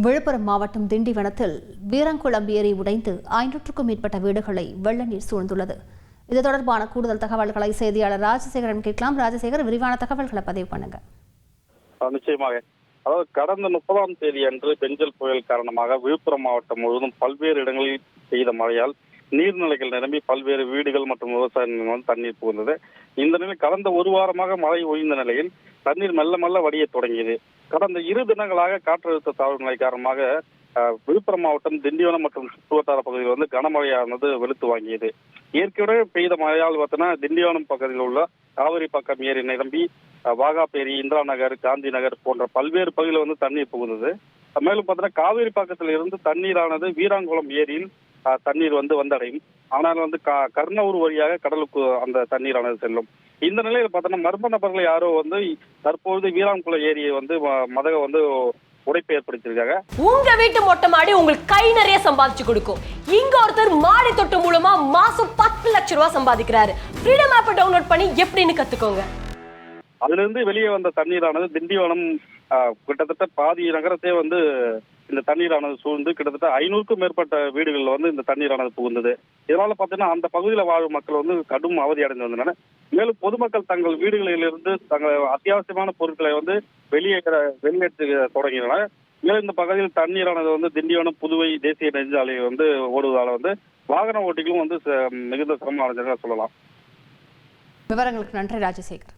விழுப்புரம் மாவட்டம் திண்டிவனத்தில் வீரங்குளம் ஏரி உடைந்து 500க்கும் மேற்பட்ட வீடுகளை வெள்ள நீர் சூழ்ந்துள்ளது. இது தொடர்பான கூடுதல் தகவல்களை செய்தியாளர் ராஜசேகரன் கேட்கலாம். ராஜசேகர், விரிவான தகவல்களை பதிவு பண்ணுங்க. நிச்சயமாக. அதாவது கடந்த 30ஆம் தேதி அன்று பெஞ்சல் புயல் காரணமாக விழுப்புரம் மாவட்டம் முழுவதும் பல்வேறு இடங்களில் பெய்த மழையால் நீர்நிலைகள் நிரம்பி பல்வேறு வீடுகள் மற்றும் விவசாய நிலங்கள் தண்ணீர் புகுந்தது. இந்த நிலையில் கடந்த ஒரு வாரமாக மழை ஓய்ந்த நிலையில் தண்ணீர் மெல்ல மெல்ல வடிய தொடங்கியது. கடந்த 2 தினங்களாக காற்றழுத்த தாழ்வு நிலை காரணமாக விழுப்புரம் மாவட்டம் திண்டிவனம் மற்றும் சுற்றுவட்டார பகுதியில் கனமழையானது வெளுத்து வாங்கியது. ஏற்கனவே பெய்த மழையால் பார்த்தீங்கன்னா திண்டிவனம் பகுதியில் உள்ள காவிரி பக்கம் ஏரி நிரம்பி வாகாப்பேரி, இந்திரா நகர், காந்தி நகர் போன்ற பல்வேறு பகுதியில் தண்ணீர் புகுந்தது. மேலும் பார்த்தீங்கன்னா காவிரி பக்கத்தில் இருந்து தண்ணீரானது வீராங்குளம் ஏரியில் தண்ணீர் வந்தடையும். ஆனால் கர்ணூர் வழியாக கடலுக்கு அந்த தண்ணீரானது செல்லும். இந்த நிலையில் பார்த்தோன்னா மர்ம நபர்கள் யாரோ தற்போது வீராங்குளம் ஏரியை மதக உடைப்பு ஏற்படுத்தியிருக்காங்க. உங்க வீட்டு மொட்டை மாடி உங்களுக்கு கை நிறைய சம்பாதிச்சு கொடுக்கும். இங்க ஒருத்தர் மாடி தொட்டு மூலமா மாசம் 10 லட்சம் ரூபாய் சம்பாதிக்கிறாரு. ஃப்ரீடம் ஆப்பை டவுன்லோட் பண்ணி எப்படின்னு கத்துக்கோங்க. அதிலிருந்து வெளியே வந்த தண்ணீரானது திண்டிவனம் கிட்டத்தட்ட பாதி நகரத்தை இந்த தண்ணீரானது சூழ்ந்து கிட்டத்தட்ட 500க்கும் மேற்பட்ட வீடுகளில் இந்த தண்ணீரானது புகுந்தது. இதனால பார்த்தீங்கன்னா அந்த பகுதியில் வாழும் மக்கள் கடும் அவதி அடைந்து வந்தனர். மேலும் பொதுமக்கள் தங்கள் வீடுகளிலிருந்து தங்கள் அத்தியாவசியமான பொருட்களை வெளியேற்ற தொடங்கினர். மேலும் இந்த பகுதியில் தண்ணீரானது திண்டிவனம் புதுவை தேசிய நெடுஞ்சாலை ஓடுவதால் வாகன ஓட்டிகளும் மிகுந்த சிரமம் அடைஞ்சதாக சொல்லலாம். விவரங்களுக்கு நன்றி ராஜசேகர்.